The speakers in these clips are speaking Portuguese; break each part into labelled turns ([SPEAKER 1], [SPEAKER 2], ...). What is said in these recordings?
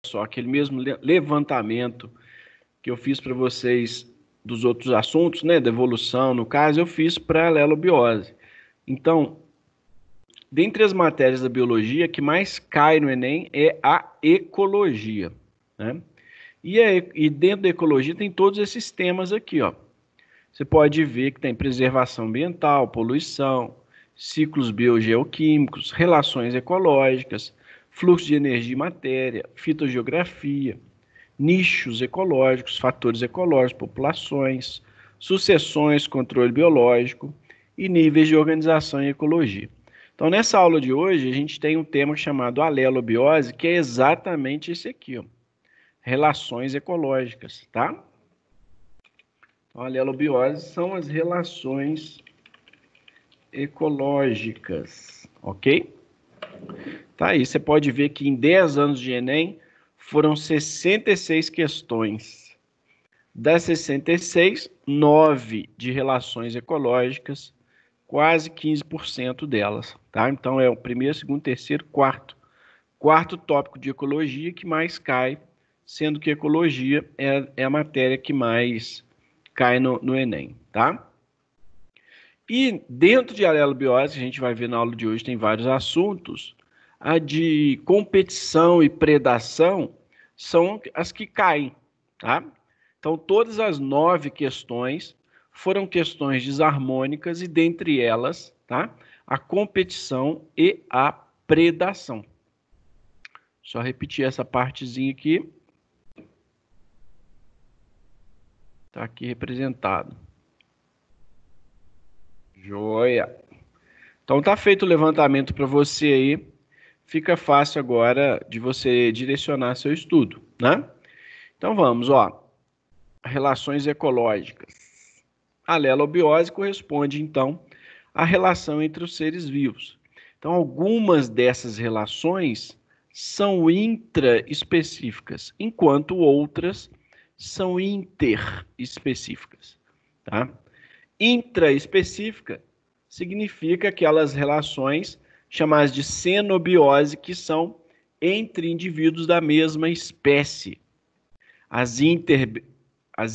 [SPEAKER 1] só, aquele mesmo levantamento que eu fiz para vocês dos outros assuntos, né, da evolução, no caso, eu fiz para a alelobiose. Então, dentre as matérias da biologia, a que mais cai no Enem é a ecologia, né? E dentro da ecologia tem todos esses temas aqui, ó. Você pode ver que tem preservação ambiental, poluição, ciclos biogeoquímicos, relações ecológicas, fluxo de energia e matéria, fitogeografia, nichos ecológicos, fatores ecológicos, populações, sucessões, controle biológico e níveis de organização e ecologia. Então, nessa aula de hoje, a gente tem um tema chamado alelobiose, que é exatamente esse aqui, ó, relações ecológicas, tá? Então, alelobiose são as relações ecológicas, ok? Tá aí, você pode ver que em 10 anos de Enem foram 66 questões. Das 66, 9 de relações ecológicas, quase 15% delas, tá? Então é o primeiro, segundo, terceiro, quarto. Quarto tópico de ecologia que mais cai, sendo que ecologia é a matéria que mais cai no Enem, tá? E dentro de alelobiose, a gente vai ver na aula de hoje, tem vários assuntos. A de competição e predação são as que caem, tá? Então, todas as 9 questões foram questões desarmônicas e, dentre elas, tá? A competição e a predação. Só repetir essa partezinha aqui. Está aqui representado. Joia. Então, tá feito o levantamento para você aí. Fica fácil agora de você direcionar seu estudo, né? Então, vamos, ó. Relações ecológicas. A alelobiose corresponde, então, à relação entre os seres vivos. Então, algumas dessas relações são intraespecíficas, enquanto outras são interespecíficas, tá? Intraespecífica significa aquelas relações chamadas de cenobiose, que são entre indivíduos da mesma espécie. As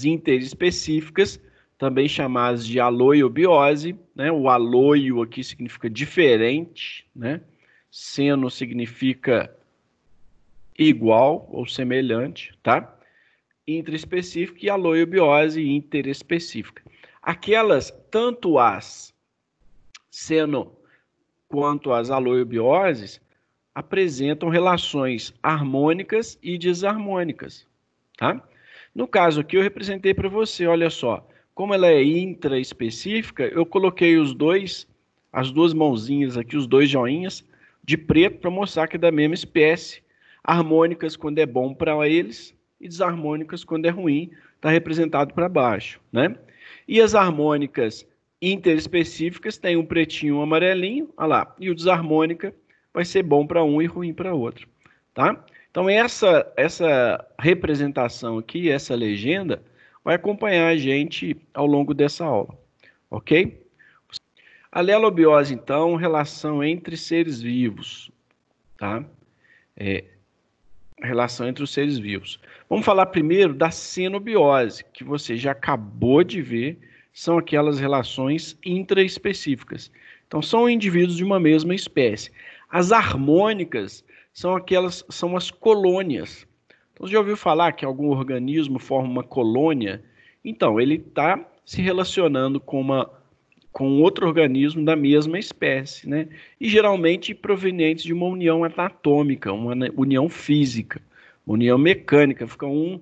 [SPEAKER 1] interespecíficas, também chamadas de aloiobiose, né? O aloio aqui significa diferente, né? Seno significa igual ou semelhante, tá? Intraespecífica e aloiobiose interespecífica. Aquelas, tanto as seno quanto as aloiobioses, apresentam relações harmônicas e desarmônicas, tá? No caso aqui, eu representei para você, olha só, como ela é intraespecífica, eu coloquei as duas mãozinhas aqui, os dois joinhas, de preto, para mostrar que é da mesma espécie. Harmônicas quando é bom para eles e desarmônicas quando é ruim, está representado para baixo, né? E as harmônicas interespecíficas têm um pretinho e um amarelinho, olha lá, e o desarmônica vai ser bom para um e ruim para outro, tá? Então, essa representação aqui, essa legenda, vai acompanhar a gente ao longo dessa aula, ok? A alelobiose, então, relação entre seres vivos, tá? Relação entre os seres vivos. Vamos falar primeiro da cenobiose, que você já acabou de ver, são aquelas relações intraespecíficas. Então, são indivíduos de uma mesma espécie. As harmônicas são as colônias. Então, você já ouviu falar que algum organismo forma uma colônia? Então, ele está se relacionando com outro organismo da mesma espécie, né? E geralmente provenientes de uma união anatômica, uma união física, união mecânica, fica um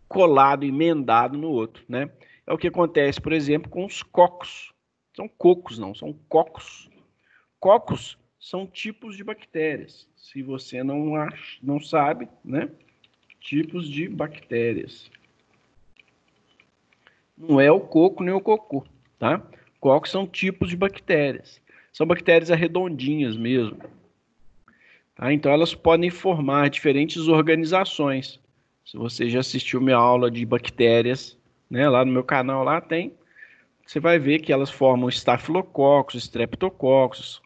[SPEAKER 1] colado, emendado no outro, né? É o que acontece, por exemplo, com os cocos. São cocos, não, são cocos. Cocos são tipos de bactérias. Se você não sabe, né? Tipos de bactérias. Não é o coco nem o cocô, tá? Cocos são tipos de bactérias. São bactérias arredondinhas mesmo. Tá? Então, elas podem formar diferentes organizações. Se você já assistiu minha aula de bactérias, né, lá no meu canal, lá tem, você vai ver que elas formam estafilococcus, streptococcus,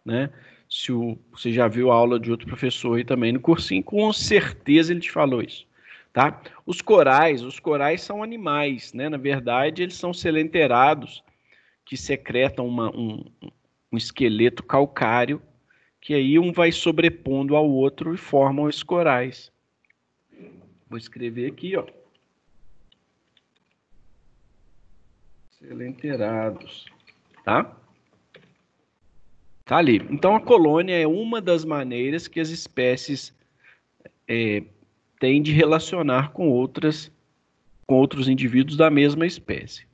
[SPEAKER 1] né? Se você já viu a aula de outro professor aí também no cursinho, com certeza ele te falou isso, tá? Os corais são animais, né? Na verdade, eles são selenterados que secretam um esqueleto calcário, que aí um vai sobrepondo ao outro e formam esses corais. Vou escrever aqui, ó. Selenterados, tá? Tá ali. Então, a colônia é uma das maneiras que as espécies têm de relacionar com outros indivíduos da mesma espécie.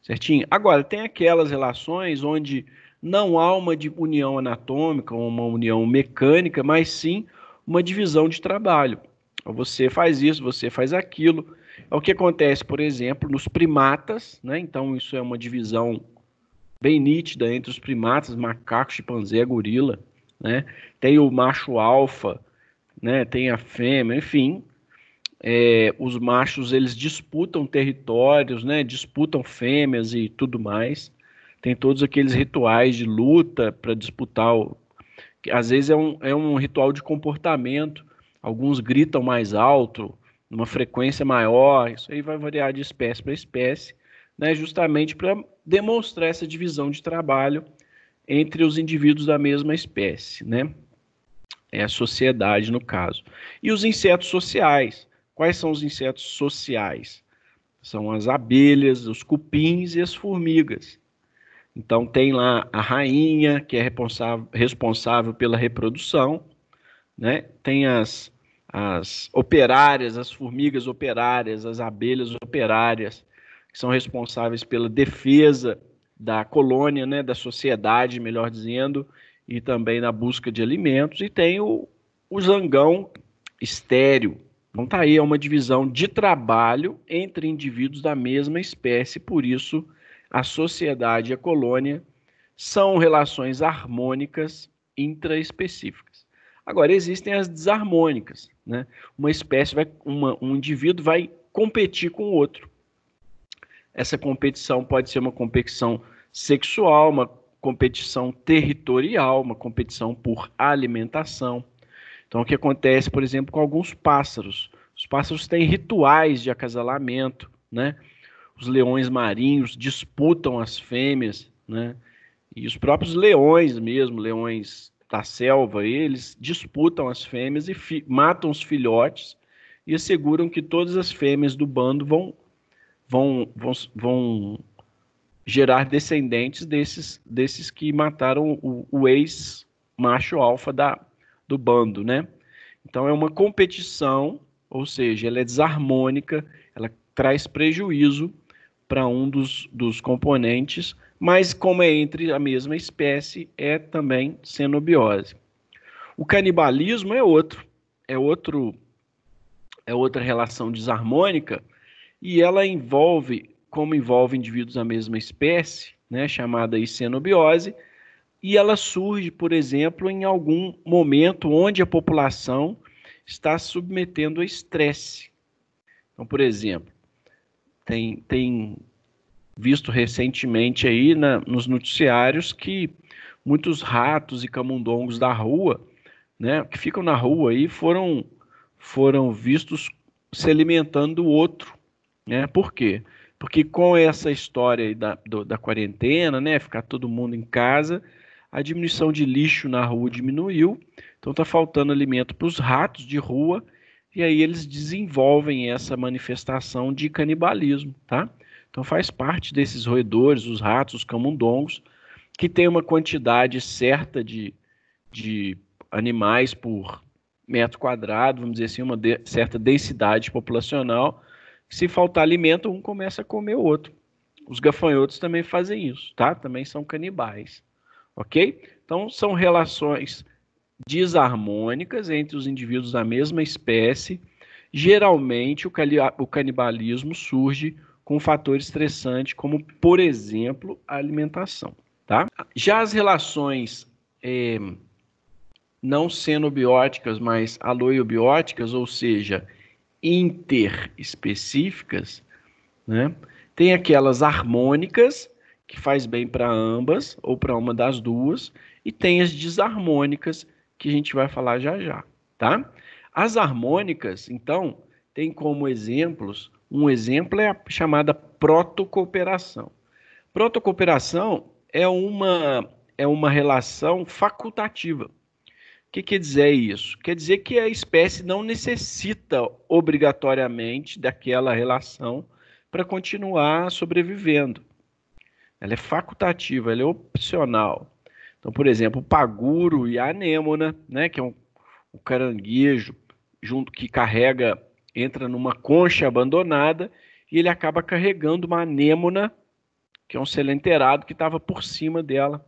[SPEAKER 1] Certinho? Agora, tem aquelas relações onde não há uma união anatômica ou uma união mecânica, mas sim uma divisão de trabalho. Você faz isso, você faz aquilo. É o que acontece, por exemplo, nos primatas, né? Então, isso é uma divisão bem nítida entre os primatas, macaco, chimpanzé, gorila, né? Tem o macho alfa, né? Tem a fêmea, enfim. Os machos, eles disputam territórios, né? Disputam fêmeas e tudo mais. Tem todos aqueles rituais de luta para disputar. Às vezes é um ritual de comportamento. Alguns gritam mais alto, numa frequência maior. Isso aí vai variar de espécie para espécie, né? Justamente para demonstrar essa divisão de trabalho entre os indivíduos da mesma espécie, né? É a sociedade, no caso. E os insetos sociais. Quais são os insetos sociais? São as abelhas, os cupins e as formigas. Então, tem lá a rainha, que é responsável pela reprodução, né? Tem as operárias, as formigas operárias, as abelhas operárias, que são responsáveis pela defesa da colônia, né? Da sociedade, melhor dizendo, e também na busca de alimentos. E tem o zangão estéril. Então tá aí, é uma divisão de trabalho entre indivíduos da mesma espécie, por isso a sociedade e a colônia são relações harmônicas intraespecíficas. Agora, existem as desarmônicas, né? Uma espécie um indivíduo vai competir com o outro. Essa competição pode ser uma competição sexual, uma competição territorial, uma competição por alimentação. Então, o que acontece, por exemplo, com alguns pássaros? Os pássaros têm rituais de acasalamento, né? Os leões marinhos disputam as fêmeas, né? E os próprios leões mesmo, leões da selva, eles disputam as fêmeas e matam os filhotes e asseguram que todas as fêmeas do bando vão gerar descendentes desses que mataram o ex-macho alfa do bando, né? Então é uma competição, ou seja, ela é desarmônica, ela traz prejuízo para um dos componentes, mas como é entre a mesma espécie, é também xenobiose. O canibalismo é outra relação desarmônica, e ela como envolve indivíduos da mesma espécie, né, chamada aí xenobiose, e ela surge, por exemplo, em algum momento onde a população está se submetendo a estresse. Então, por exemplo, tem visto recentemente aí nos noticiários que muitos ratos e camundongos da rua, né, que ficam na rua aí, foram vistos se alimentando do outro, né? Por quê? Porque com essa história aí da quarentena, né, ficar todo mundo em casa, a diminuição de lixo na rua diminuiu, então está faltando alimento para os ratos de rua, e aí eles desenvolvem essa manifestação de canibalismo, tá? Então faz parte desses roedores, os ratos, os camundongos, que tem uma quantidade certa de animais por metro quadrado, vamos dizer assim, uma certa densidade populacional. Se faltar alimento, um começa a comer o outro. Os gafanhotos também fazem isso, tá? Também são canibais, ok? Então são relações desarmônicas entre os indivíduos da mesma espécie. Geralmente o canibalismo surge com um fator estressante, como, por exemplo, a alimentação, tá? Já as relações não xenobióticas, mas aloiobióticas, ou seja, interespecíficas, né? Tem aquelas harmônicas, que faz bem para ambas, ou para uma das duas, e tem as desarmônicas, que a gente vai falar já já, tá? As harmônicas, então, tem como exemplos, um exemplo é a chamada protocooperação. Protocooperação é uma relação facultativa. O que quer dizer isso? Quer dizer que a espécie não necessita obrigatoriamente daquela relação para continuar sobrevivendo. Ela é facultativa, ela é opcional. Então, por exemplo, o paguro e a anêmona, né, que é um caranguejo junto que carrega, entra numa concha abandonada e ele acaba carregando uma anêmona, que é um selenterado que estava por cima dela.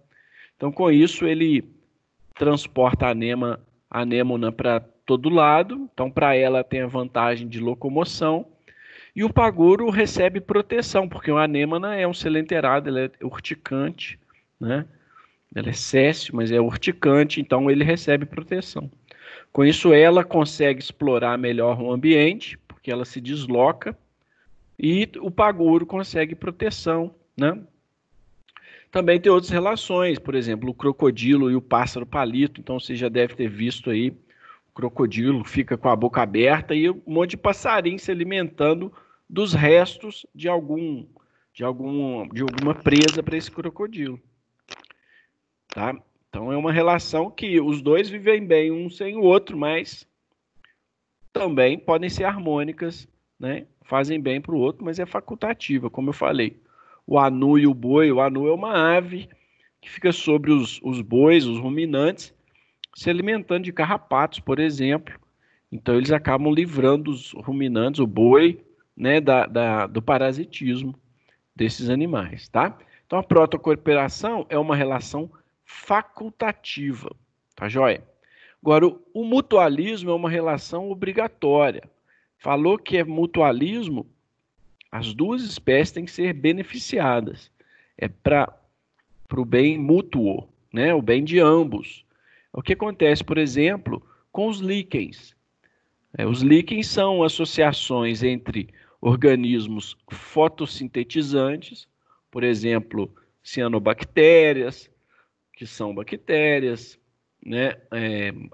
[SPEAKER 1] Então, com isso, ele transporta a anêmona para todo lado. Então, para ela, tem a vantagem de locomoção. E o paguro recebe proteção, porque a anêmona é um selenterado, ela é urticante, né? Ela é céssio, mas é urticante, então ele recebe proteção. Com isso, ela consegue explorar melhor o ambiente, porque ela se desloca, e o paguro consegue proteção, né? Também tem outras relações, por exemplo, o crocodilo e o pássaro palito. Então você já deve ter visto aí, o crocodilo fica com a boca aberta e um monte de passarinho se alimentando dos restos de alguma presa para esse crocodilo, tá? Então é uma relação que os dois vivem bem um sem o outro, mas também podem ser harmônicas, né? Fazem bem para o outro, mas é facultativa, como eu falei. O anu e o boi, o anu é uma ave que fica sobre os bois, os ruminantes, se alimentando de carrapatos, por exemplo. Então eles acabam livrando os ruminantes, o boi, né, do parasitismo desses animais, tá? Então a protocooperação é uma relação facultativa, tá joia? Agora, o mutualismo é uma relação obrigatória. Falou que é mutualismo, as duas espécies têm que ser beneficiadas. É para o bem mútuo, né? O bem de ambos. O que acontece, por exemplo, com os líquens? Os líquens são associações entre organismos fotossintetizantes, por exemplo, cianobactérias, que são bactérias, né?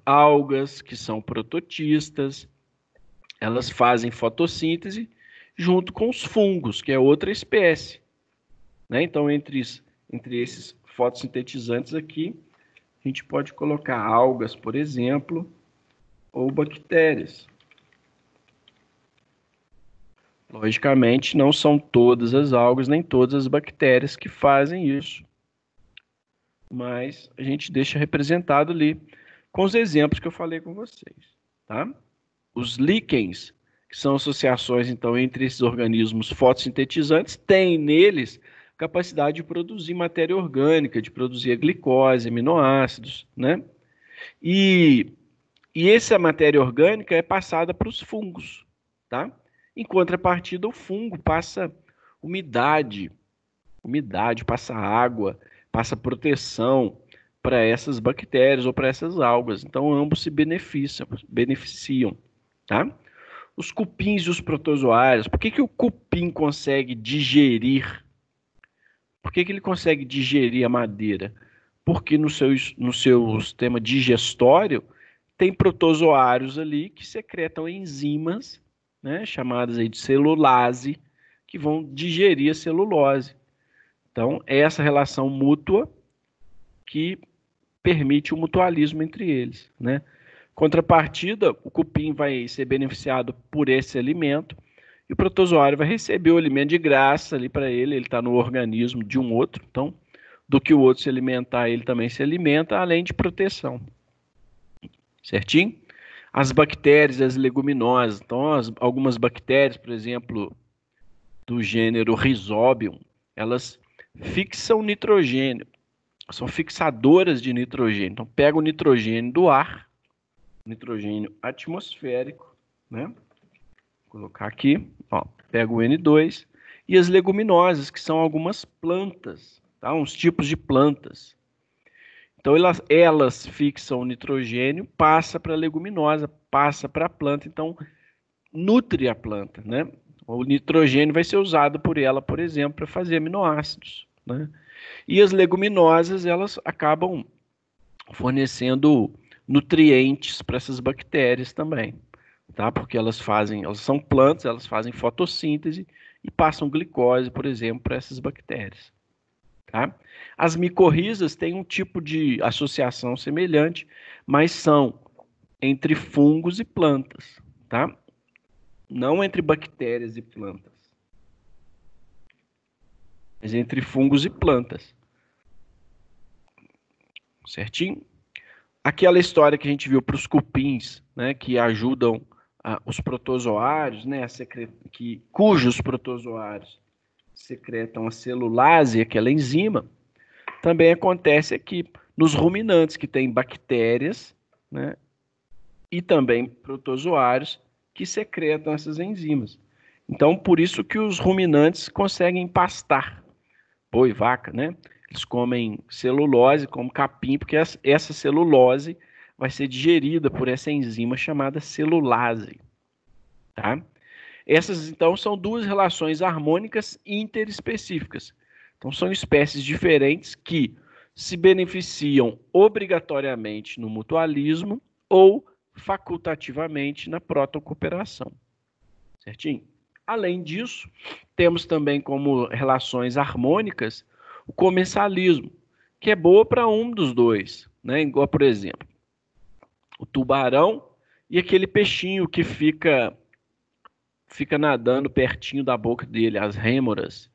[SPEAKER 1] Algas, que são prototistas, elas fazem fotossíntese junto com os fungos, que é outra espécie, né? Então, entre esses fotossintetizantes aqui, a gente pode colocar algas, por exemplo, ou bactérias. Logicamente, não são todas as algas, nem todas as bactérias que fazem isso, mas a gente deixa representado ali com os exemplos que eu falei com vocês, tá? Os líquens, que são associações, então, entre esses organismos fotossintetizantes, têm neles capacidade de produzir matéria orgânica, de produzir a glicose, aminoácidos, né? E essa matéria orgânica é passada para os fungos, tá? Em contrapartida, o fungo passa umidade, passa água, passa proteção para essas bactérias ou para essas algas. Então, ambos se beneficiam, tá? Os cupins e os protozoários. Por que o cupim consegue digerir? Por que ele consegue digerir a madeira? Porque no seu sistema digestório tem protozoários ali que secretam enzimas, né, chamadas aí de celulase, que vão digerir a celulose. Então, é essa relação mútua que permite o mutualismo entre eles, né? Contrapartida, o cupim vai ser beneficiado por esse alimento e o protozoário vai receber o alimento de graça ali para ele está no organismo de um outro, então, do que o outro se alimentar, ele também se alimenta, além de proteção. Certinho? As bactérias, as leguminosas, então, algumas bactérias, por exemplo, do gênero Rhizobium, elas fixam nitrogênio, são fixadoras de nitrogênio. Então, pega o nitrogênio do ar, nitrogênio atmosférico, né? Vou colocar aqui, ó, pega o N2, e as leguminosas, que são algumas plantas, tá? Uns tipos de plantas. Então, elas fixam o nitrogênio, passa para a leguminosa, passa para a planta, então nutre a planta, né? O nitrogênio vai ser usado por ela, por exemplo, para fazer aminoácidos, né? E as leguminosas, elas acabam fornecendo nutrientes para essas bactérias também, tá? Porque elas são plantas, elas fazem fotossíntese e passam glicose, por exemplo, para essas bactérias, tá? As micorrizas têm um tipo de associação semelhante, mas são entre fungos e plantas, tá? Não entre bactérias e plantas, mas entre fungos e plantas. Certinho? Aquela história que a gente viu para os cupins, né, que ajudam os protozoários, né, cujos protozoários secretam a celulase, aquela enzima, também acontece aqui nos ruminantes, que tem bactérias, né, e também protozoários que secretam essas enzimas. Então, por isso que os ruminantes conseguem pastar, boi, vaca, né? Eles comem celulose, como capim, porque essa celulose vai ser digerida por essa enzima chamada celulase, tá? Essas, então, são duas relações harmônicas interespecíficas. Então, são espécies diferentes que se beneficiam obrigatoriamente no mutualismo ou facultativamente na protocooperação. Certinho? Além disso, temos também como relações harmônicas o comensalismo, que é boa para um dos dois, né? Igual, por exemplo, o tubarão e aquele peixinho que fica nadando pertinho da boca dele, as rêmoras.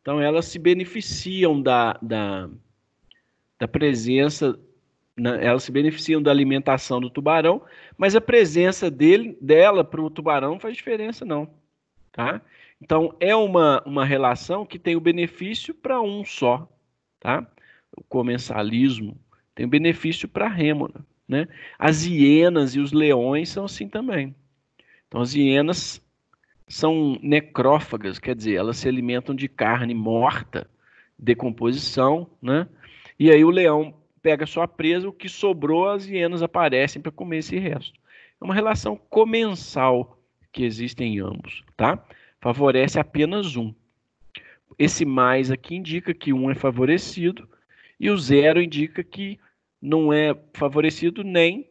[SPEAKER 1] Então, elas se beneficiam da presença, elas se beneficiam da alimentação do tubarão, mas a presença dela para o tubarão não faz diferença, não. Tá? Então, é uma relação que tem o benefício para um só. Tá? O comensalismo tem benefício para a rêmora. Né? As hienas e os leões são assim também. Então, as hienas são necrófagas, quer dizer, elas se alimentam de carne morta, decomposição, né? E aí o leão pega sua presa, o que sobrou, as hienas aparecem para comer esse resto. É uma relação comensal que existe em ambos, tá? Favorece apenas um. Esse mais aqui indica que um é favorecido e o zero indica que não é favorecido nem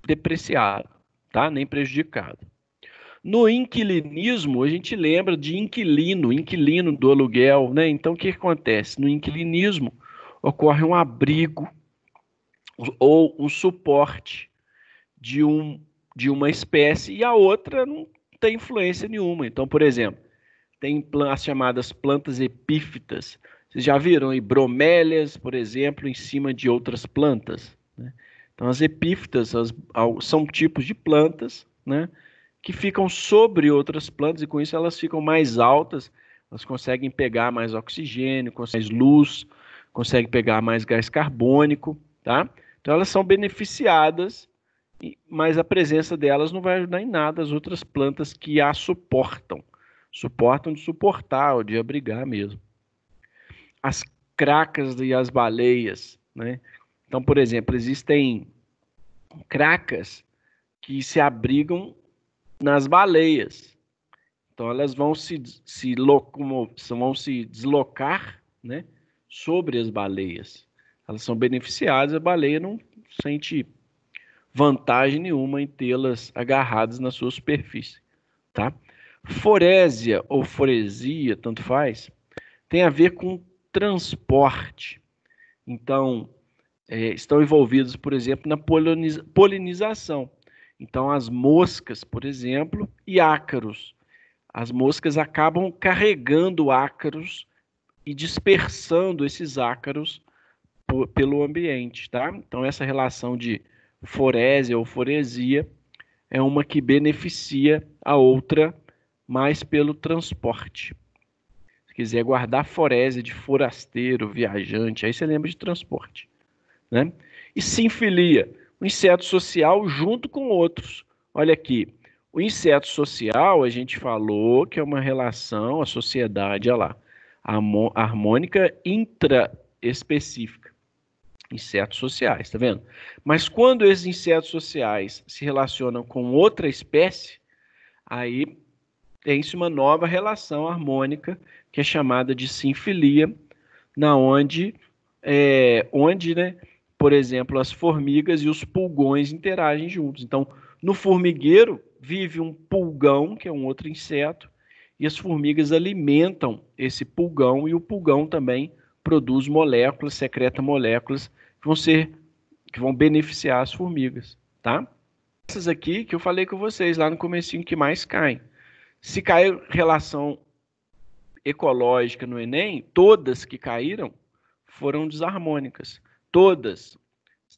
[SPEAKER 1] depreciado, tá? Nem prejudicado. No inquilinismo, a gente lembra de inquilino do aluguel, né? Então, o que acontece? No inquilinismo, ocorre um abrigo ou um suporte de uma espécie e a outra não tem influência nenhuma. Então, por exemplo, tem as chamadas plantas epífitas. Vocês já viram aí bromélias, por exemplo, em cima de outras plantas, né? Então, as epífitas são tipos de plantas, né, que ficam sobre outras plantas e com isso elas ficam mais altas, elas conseguem pegar mais oxigênio, conseguem mais luz, conseguem pegar mais gás carbônico, tá? Então elas são beneficiadas, mas a presença delas não vai ajudar em nada as outras plantas que a suportam. Suportam de suportar, ou de abrigar mesmo. As cracas e as baleias, né? Então, por exemplo, existem cracas que se abrigam nas baleias. Então elas vão vão se deslocar, né, sobre as baleias. Elas são beneficiadas, a baleia não sente vantagem nenhuma em tê-las agarradas na sua superfície. Tá? Forésia ou foresia, tanto faz, tem a ver com transporte. Então, estão envolvidos, por exemplo, na polinização. Então, as moscas, por exemplo, e ácaros. As moscas acabam carregando ácaros e dispersando esses ácaros pelo ambiente, tá? Então, essa relação de forésia ou foresia é uma que beneficia a outra mais pelo transporte. Se quiser guardar forésia de forasteiro, viajante, aí você lembra de transporte, né? E sinfilia, o inseto social junto com outros. Olha aqui, o inseto social, a gente falou que é uma relação, a sociedade, olha lá, harmônica intraespecífica. Insetos sociais, tá vendo? Mas quando esses insetos sociais se relacionam com outra espécie, aí tem-se uma nova relação harmônica que é chamada de sinfilia, onde, né, por exemplo, as formigas e os pulgões interagem juntos. Então, no formigueiro vive um pulgão, que é um outro inseto, e as formigas alimentam esse pulgão, e o pulgão também produz moléculas, secreta moléculas que vão beneficiar as formigas, tá? Essas aqui que eu falei com vocês lá no comecinho que mais caem. Se caiu relação ecológica no Enem, todas que caíram foram desarmônicas. Todas.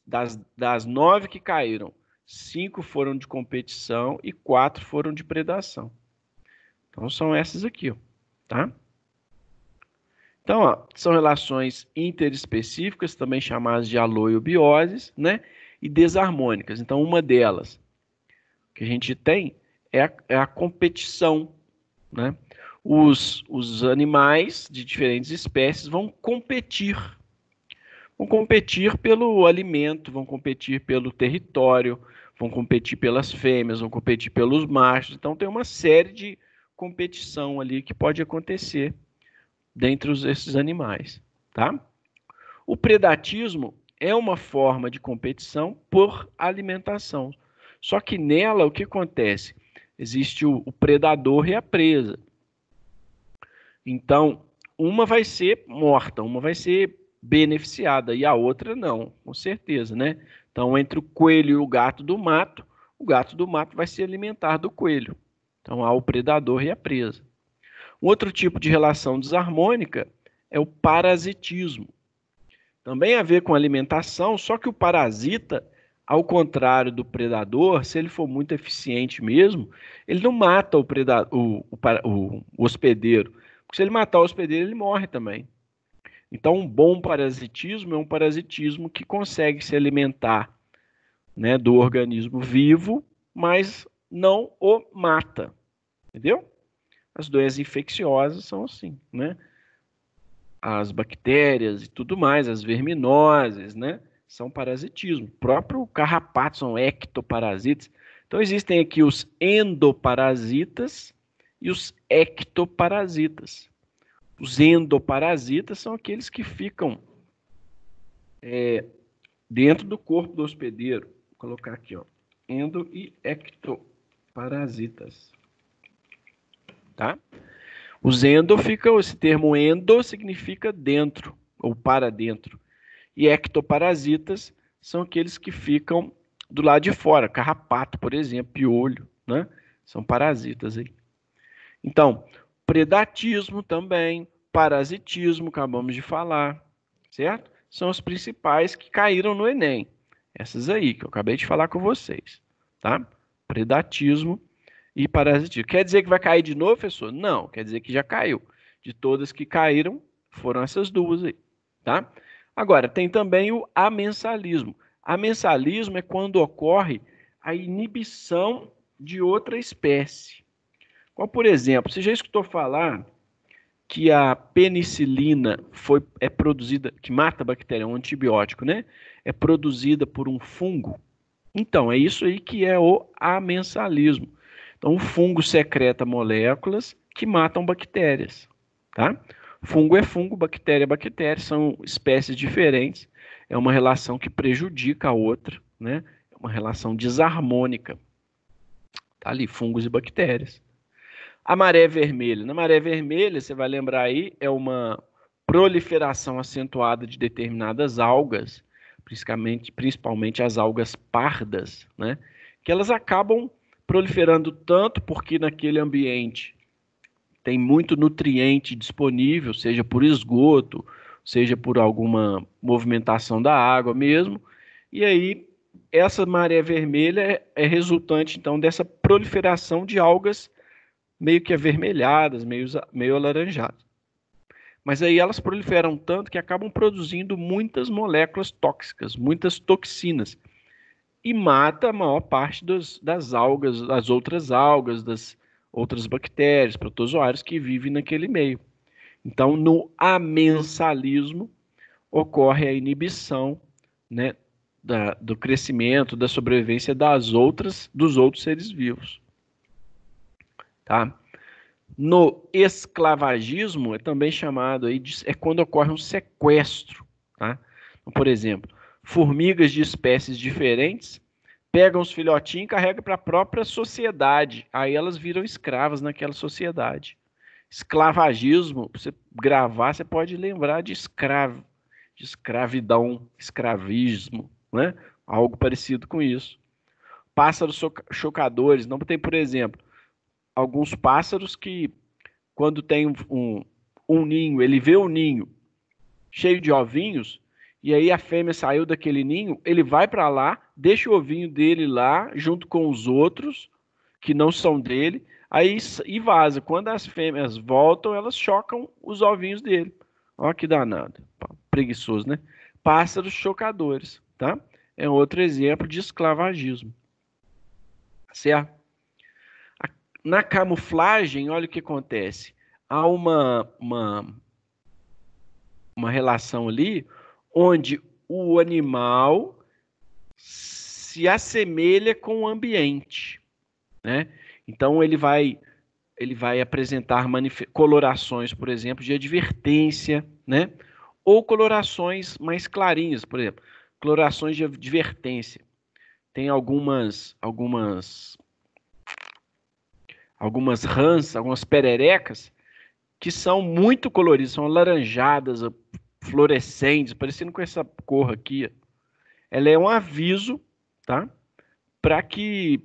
[SPEAKER 1] Das 9 que caíram, 5 foram de competição e 4 foram de predação. Então, são essas aqui, ó, tá? Então, ó, são relações interespecíficas, também chamadas de aloiobioses, né? E desarmônicas. Então, uma delas que a gente tem é a competição, né? Os animais de diferentes espécies vão competir. Vão competir pelo alimento, vão competir pelo território, vão competir pelas fêmeas, vão competir pelos machos. Então, tem uma série de competição ali que pode acontecer dentre esses animais, tá? O predatismo é uma forma de competição por alimentação. Só que nela, o que acontece? Existe o predador e a presa. Então, uma vai ser morta, uma vai ser beneficiada e a outra não, com certeza, né? Então, entre o coelho e o gato do mato vai se alimentar do coelho. Então, há o predador e a presa. Um outro tipo de relação desarmônica é o parasitismo. Também a ver com alimentação, só que o parasita, ao contrário do predador, se ele for muito eficiente mesmo, ele não mata o hospedeiro. Porque se ele matar o hospedeiro, ele morre também. Então, um bom parasitismo é um parasitismo que consegue se alimentar, né, do organismo vivo, mas não o mata. Entendeu? As doenças infecciosas são assim, né? As bactérias e tudo mais, as verminoses, né? São parasitismo. O próprio carrapato são ectoparasitas. Então, existem aqui os endoparasitas e os ectoparasitas. Os endoparasitas são aqueles que ficam dentro do corpo do hospedeiro. Vou colocar aqui, ó, endo e ectoparasitas. Tá? Os endo esse termo endo significa dentro, ou para dentro. E ectoparasitas são aqueles que ficam do lado de fora, carrapato, por exemplo, piolho, né? São parasitas aí. Então, predatismo também, parasitismo, acabamos de falar, certo? São os principais que caíram no Enem. Essas aí que eu acabei de falar com vocês, tá? Predatismo e parasitismo. Quer dizer que vai cair de novo, professor? Não, quer dizer que já caiu. De todas que caíram, foram essas duas aí, tá? Agora, tem também o amensalismo. Amensalismo é quando ocorre a inibição de outra espécie. Como, por exemplo, você já escutou falar que a penicilina é produzida, que mata a bactéria, é um antibiótico, né? É produzida por um fungo? Então, é isso aí que é o amensalismo. Então, o fungo secreta moléculas que matam bactérias, tá? Fungo é fungo, bactéria é bactéria, são espécies diferentes. É uma relação que prejudica a outra, né? É uma relação desarmônica. Tá ali, fungos e bactérias. A maré vermelha. Na maré vermelha, você vai lembrar aí, é uma proliferação acentuada de determinadas algas, principalmente as algas pardas, né? Que elas acabam proliferando tanto porque naquele ambiente tem muito nutriente disponível, seja por esgoto, seja por alguma movimentação da água mesmo, e aí essa maré vermelha é resultante, então, dessa proliferação de algas meio que avermelhadas, meio alaranjadas. Mas aí elas proliferam tanto que acabam produzindo muitas moléculas tóxicas, muitas toxinas, e mata a maior parte das algas, das outras algas, das outras bactérias, protozoários que vivem naquele meio. Então, no amensalismo, ocorre a inibição, né, do crescimento, da sobrevivência dos outros seres vivos. Tá? No esclavagismo, é também chamado aí é quando ocorre um sequestro. Tá? Então, por exemplo, formigas de espécies diferentes, pegam os filhotinhos e carregam para a própria sociedade. Aí elas viram escravas naquela sociedade. Esclavagismo, para você gravar, você pode lembrar de escravo, de escravidão, escravismo, né? Algo parecido com isso. Pássaros chocadores, não tem, por exemplo, alguns pássaros que, quando tem um ninho, ele vê o ninho cheio de ovinhos, e aí a fêmea saiu daquele ninho, ele vai para lá, deixa o ovinho dele lá, junto com os outros, que não são dele, aí e vaza. Quando as fêmeas voltam, elas chocam os ovinhos dele. Olha que danado. Preguiçoso, né? Pássaros chocadores, tá? É outro exemplo de esclavagismo. Certo? Na camuflagem, olha o que acontece. Há uma relação ali onde o animal se assemelha com o ambiente, né? Então ele vai apresentar colorações, por exemplo, de advertência, né? Ou colorações mais clarinhas, por exemplo, colorações de advertência. Tem algumas rãs, algumas pererecas que são muito coloridas, são alaranjadas, fluorescentes, parecendo com essa cor aqui. Ela é um aviso, tá? Para que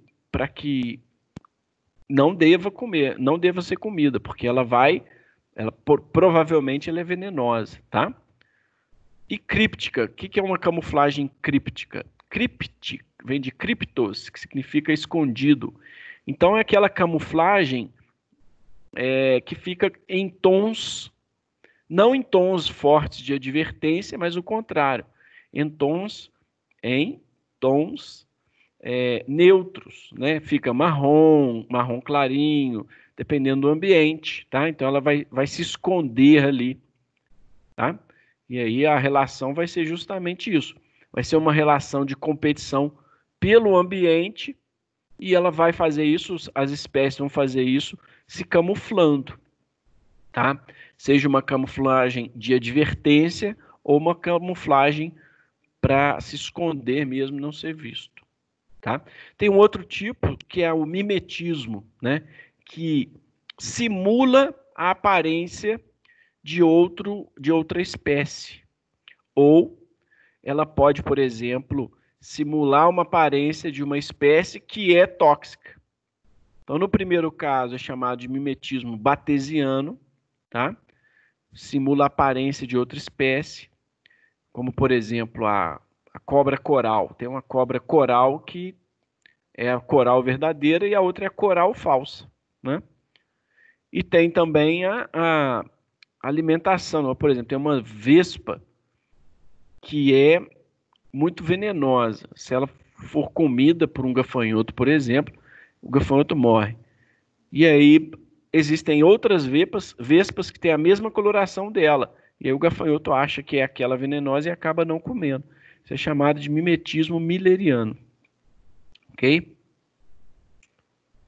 [SPEAKER 1] não deva comer, não deva ser comida, porque provavelmente ela é venenosa, tá? E críptica, o que é uma camuflagem críptica? Cryptic vem de cryptos, que significa escondido. Então é aquela camuflagem que fica em tons, não em tons fortes de advertência, mas o contrário, em tons neutros, né? Fica marrom clarinho, dependendo do ambiente, tá? Então ela vai se esconder ali, tá? E aí a relação vai ser justamente isso. Vai ser uma relação de competição pelo ambiente e ela vai fazer isso, as espécies vão fazer isso se camuflando, tá? Seja uma camuflagem de advertência ou uma camuflagem para se esconder mesmo, não ser visto, tá? Tem um outro tipo que é o mimetismo, né? Que simula a aparência de outra espécie. Ou ela pode, por exemplo, simular uma aparência de uma espécie que é tóxica. Então, no primeiro caso, é chamado de mimetismo batesiano, tá? Simula a aparência de outra espécie, como, por exemplo, a cobra coral. Tem uma cobra coral que é a coral verdadeira e a outra é a coral falsa, né? E tem também a alimentação. Por exemplo, tem uma vespa que é muito venenosa. Se ela for comida por um gafanhoto, por exemplo, o gafanhoto morre. E aí existem outras vespas que têm a mesma coloração dela. E aí o gafanhoto acha que é aquela venenosa e acaba não comendo. Isso é chamado de mimetismo milleriano. Ok?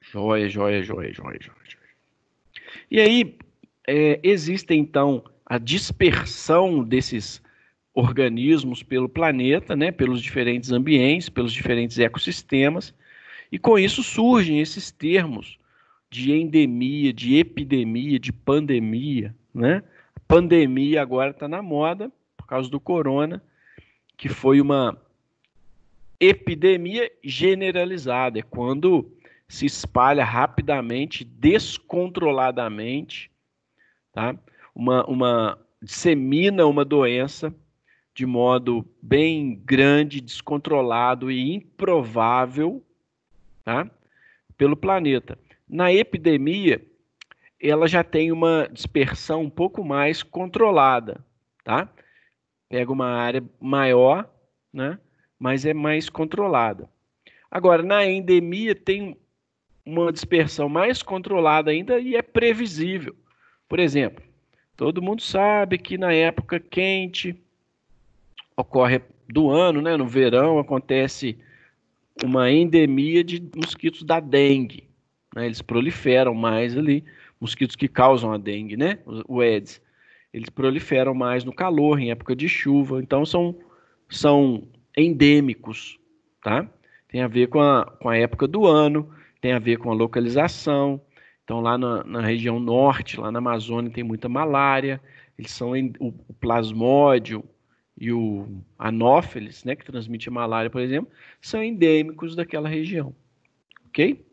[SPEAKER 1] Joia. E aí existe então a dispersão desses organismos pelo planeta, né, pelos diferentes ambientes, pelos diferentes ecossistemas, e com isso surgem esses termos de endemia, de epidemia, de pandemia, né? A pandemia agora está na moda por causa do corona, que foi uma epidemia generalizada, é quando se espalha rapidamente, descontroladamente, tá? Dissemina uma doença de modo bem grande, descontrolado e improvável, tá? Pelo planeta. Na epidemia, ela já tem uma dispersão um pouco mais controlada, tá? Pega uma área maior, né? Mas é mais controlada. Agora, na endemia tem uma dispersão mais controlada ainda e é previsível. Por exemplo, todo mundo sabe que na época quente ocorre do ano, né? No verão acontece uma endemia de mosquitos da dengue, né? Eles proliferam mais ali, mosquitos que causam a dengue, né? O Aedes. Eles proliferam mais no calor, em época de chuva. Então são endêmicos, tá? Tem a ver com a época do ano, tem a ver com a localização. Então, lá na região norte, lá na Amazônia, tem muita malária. Eles são o plasmódio e o anófeles, né, que transmite a malária, por exemplo, são endêmicos daquela região, ok?